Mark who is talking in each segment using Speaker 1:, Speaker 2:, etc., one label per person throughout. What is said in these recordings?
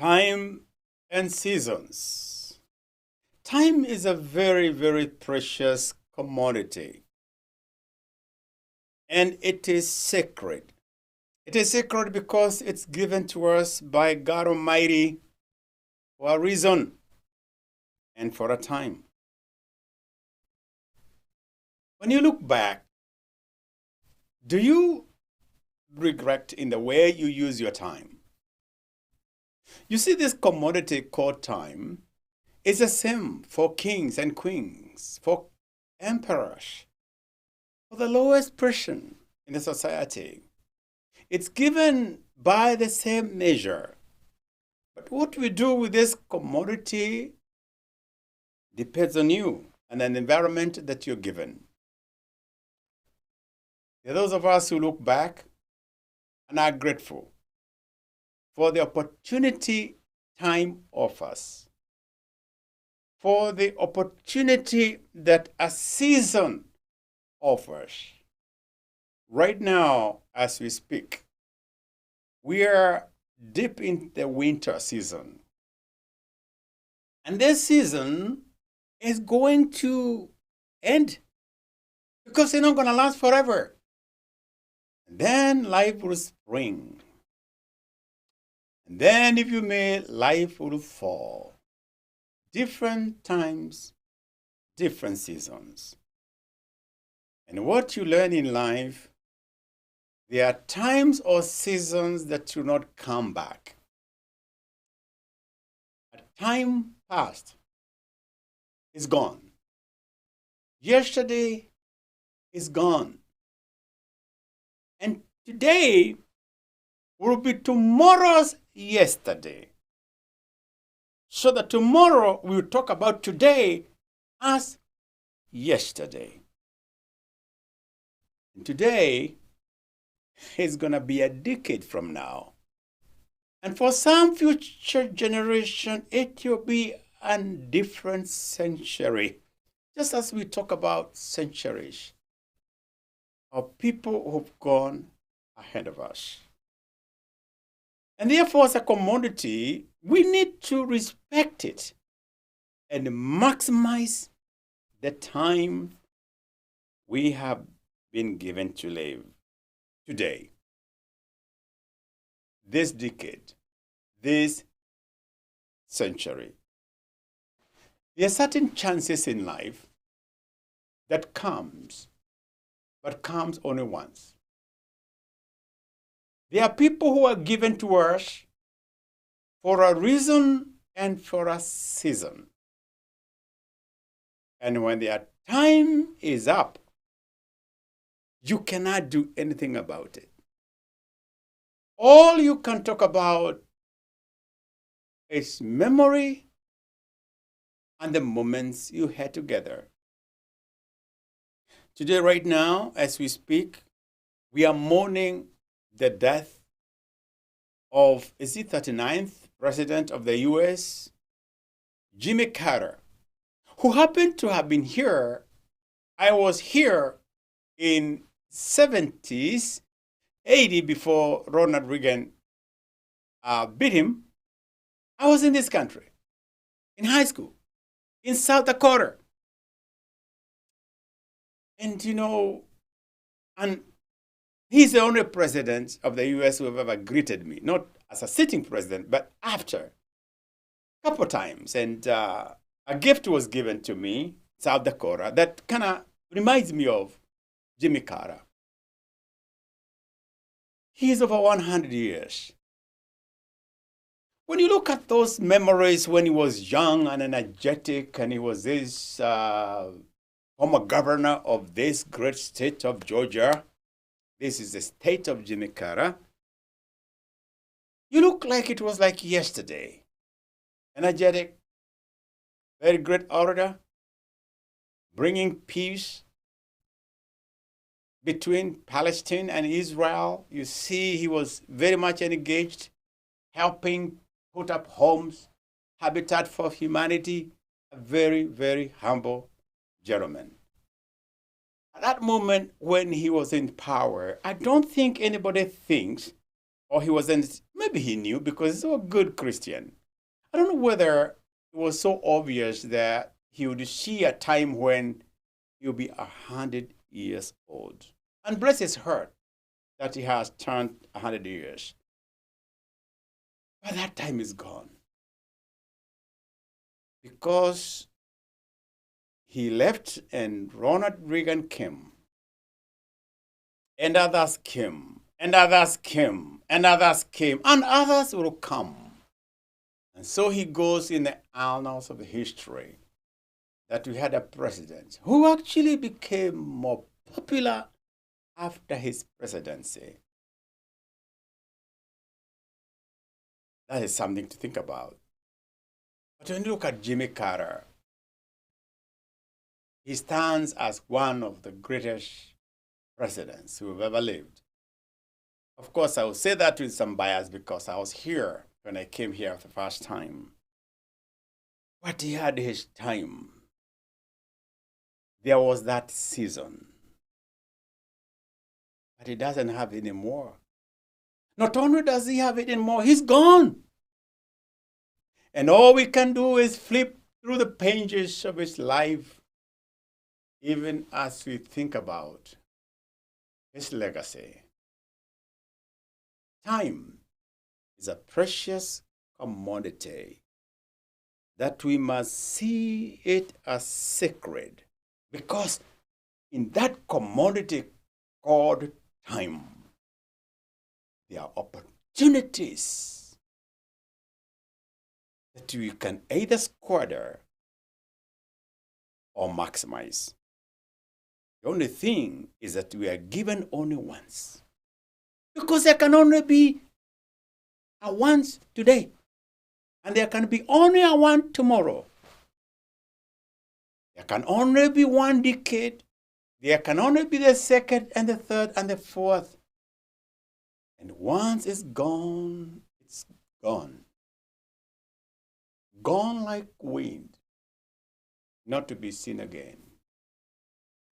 Speaker 1: Time and seasons. Time is a very, very precious commodity, and it is sacred. It is sacred because it's given to us by God Almighty for a reason and for a time. When you look back, do you regret in the way you use your time? You see, this commodity called time is the same for kings and queens, for emperors, for the lowest person in the society. It's given by the same measure. But what we do with this commodity depends on you and an environment that you're given. There are those of us who look back and are grateful for the opportunity time offers, for the opportunity that a season offers. Right now, as we speak, we are deep in the winter season. And this season is going to end because it's not going to last forever. And then life will spring. And then, if you may, life will fall. Different times, different seasons. And what you learn in life, there are times or seasons that will not come back. A time past is gone. Yesterday is gone. And today will be tomorrow's yesterday. So that tomorrow we'll talk about today as yesterday. And today is going to be a decade from now. And for some future generation, it will be a different century. Just as we talk about centuries of people who've gone ahead of us. And therefore, as a commodity, we need to respect it and maximize the time we have been given to live today, this decade, this century. There are certain chances in life that comes, but comes only once. There are people who are given to us for a reason and for a season. And when their time is up, you cannot do anything about it. All you can talk about is memory and the moments you had together. Today, right now, as we speak, we are mourning the death of, is it 39th President of the US, Jimmy Carter, who happened to have been here. I was here in 70s, 80 before Ronald Reagan beat him. I was in this country, in high school, in South Dakota. And and he's the only president of the US who have ever greeted me, not as a sitting president, but after a couple times. And a gift was given to me, South Dakota, that kind of reminds me of Jimmy Carter. He's over 100 years. When you look at those memories when he was young and energetic, and he was this former governor of this great state of Georgia, this is the state of Jimmy Carter, you look like it was like yesterday. Energetic, very great orator, bringing peace between Palestine and Israel. You see, he was very much engaged, helping put up homes, Habitat for Humanity, a very, very humble gentleman. At that moment when he was in power, I don't think anybody thinks or he wasn't, maybe he knew because he's a good Christian. I don't know whether it was so obvious that he would see a time when he'll be 100 years old. And bless his heart that he has turned 100 years. But that time is gone. Because he left and Ronald Reagan came. And others came. And others came. And others came. And others will come. And so he goes in the annals of history that we had a president who actually became more popular after his presidency. That is something to think about. But when you look at Jimmy Carter, he stands as one of the greatest presidents who have ever lived. Of course, I will say that with some bias because I was here when I came here for the first time. But he had his time. There was that season. But he doesn't have it anymore. Not only does he have it anymore, he's gone. And all we can do is flip through the pages of his life, even as we think about his legacy. Time is a precious commodity that we must see it as sacred, because in that commodity called time, there are opportunities that we can either squander or maximize. The only thing is that we are given only once, because there can only be a once today, and there can be only a one tomorrow. There can only be one decade. There can only be the second and the third and the fourth. And once it's gone, it's gone. Gone like wind, not to be seen again.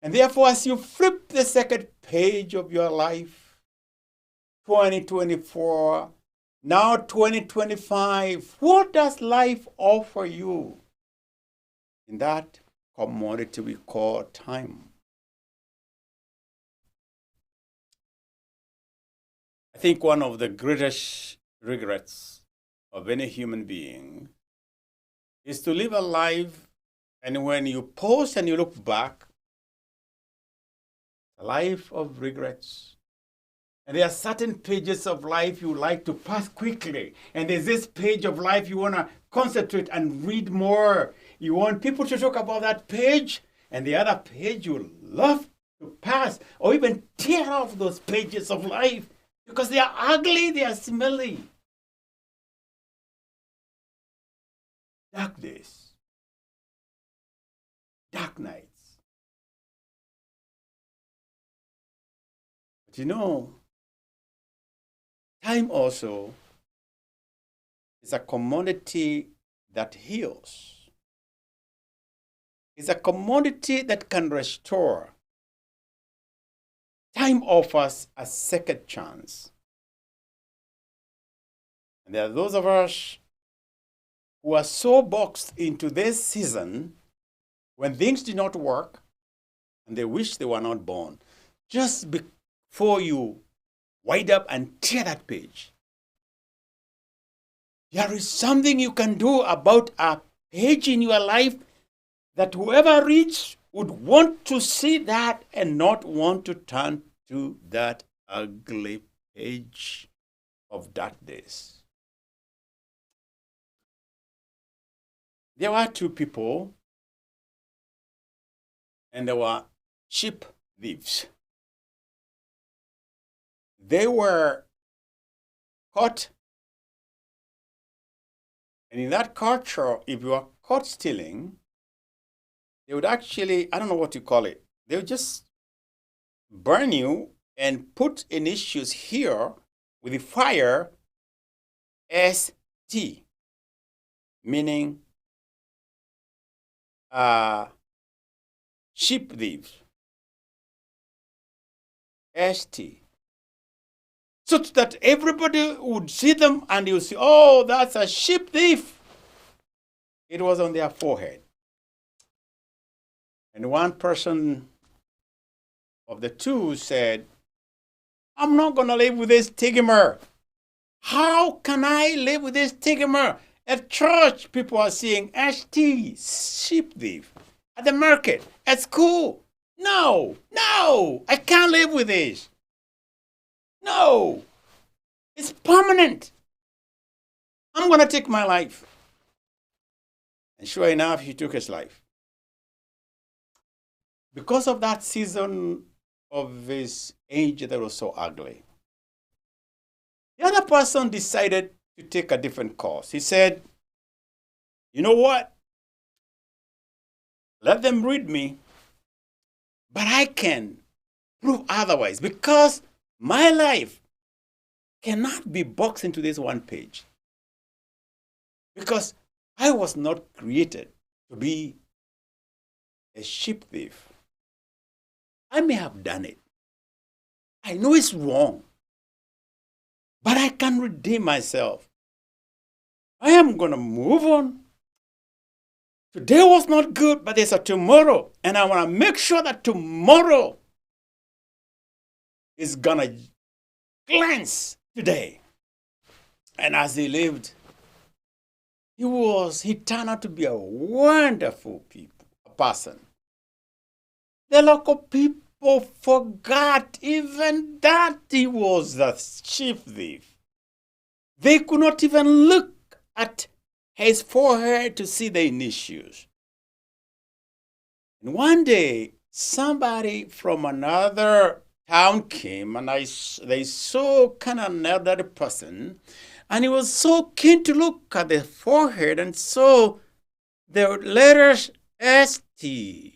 Speaker 1: And therefore, as you flip the second page of your life, 2024, now 2025, what does life offer you in that commodity we call time? I think one of the greatest regrets of any human being is to live a life, and when you pause and you look back, a life of regrets. And there are certain pages of life you like to pass quickly. And there's this page of life you want to concentrate and read more. You want people to talk about that page, and the other page you love to pass or even tear off those pages of life because they are ugly, they are smelly. Dark days, dark nights. But you know, time also is a commodity that heals. It's a commodity that can restore. Time offers a second chance. And there are those of us who are so boxed into this season when things did not work and they wish they were not born. Just before you wind up and tear that page, there is something you can do about a page in your life that whoever reads would want to see that and not want to turn to that ugly page of dark days. There were two people, and they were sheep thieves. They were caught, and in that culture, if you are caught stealing, they would actually, I don't know what you call it, they would just burn you and put initials here with the fire ST, meaning sheep thief. ST. so that everybody would see them and you see, oh, that's a sheep thief. It was on their forehead. And one person of the two said, I'm not going to live with this stigma. How can I live with this stigma? At church, people are seeing ST, sheep thief. At the market, at school. No, I can't live with this. No, it's permanent. I'm going to take my life. And sure enough, he took his life. Because of that season of his age that was so ugly. The other person decided to take a different course. He said, you know what? Let them read me, but I can prove otherwise because my life cannot be boxed into this one page. Because I was not created to be a sheep thief. I may have done it. I know it's wrong. But I can redeem myself. I am going to move on. Today was not good, but there's a tomorrow. And I want to make sure that tomorrow is going to glance today. And as he lived, he turned out to be a wonderful person. The local people forgot even that he was a sheep thief. They could not even look at his forehead to see the initials. And one day, somebody from another town came and they saw kind of an elderly person, and he was so keen to look at the forehead and saw the letters ST.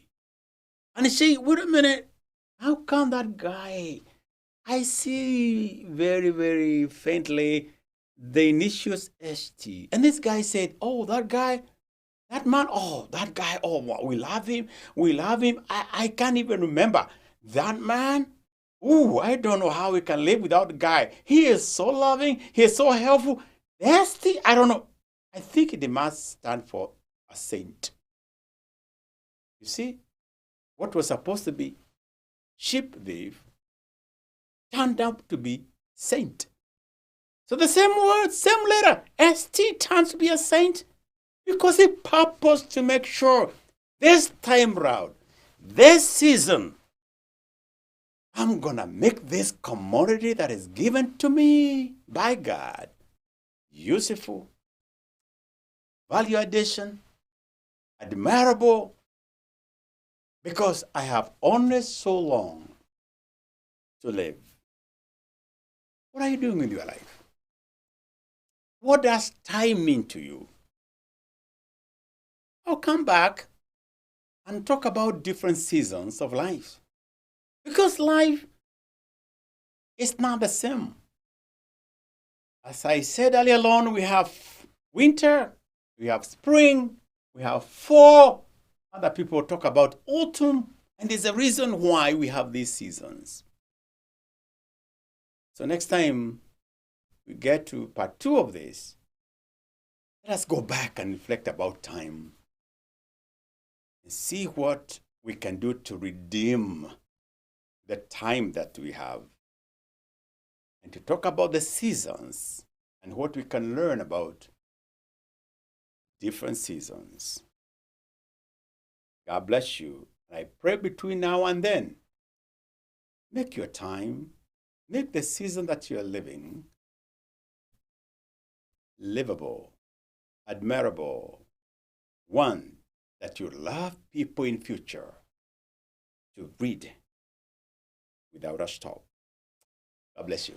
Speaker 1: And he said, wait a minute, how come that guy, I see very, very faintly the initials ST. And this guy said, oh, that guy, that man, oh, that guy, oh, we love him. I can't even remember. That man, ooh, I don't know how we can live without the guy. He is so loving. He is so helpful. ST, I don't know. I think it must stand for a saint. You see? What was supposed to be sheep thief turned out to be saint. So the same word, same letter, ST turns to be a saint because he purposed to make sure this time round, this season, I'm going to make this commodity that is given to me by God useful, value addition, admirable, because I have only so long to live. What are you doing with your life? What does time mean to you? I'll come back and talk about different seasons of life. Because life is not the same. As I said earlier on, we have winter, we have spring, we have fall. Other people talk about autumn, and there's a reason why we have these seasons. So next time we get to part 2 of this, let us go back and reflect about time and see what we can do to redeem the time that we have, and to talk about the seasons and what we can learn about different seasons. God bless you. And I pray between now and then, make your time, make the season that you are living livable, admirable, one that you love people in future to read without a stop. God bless you.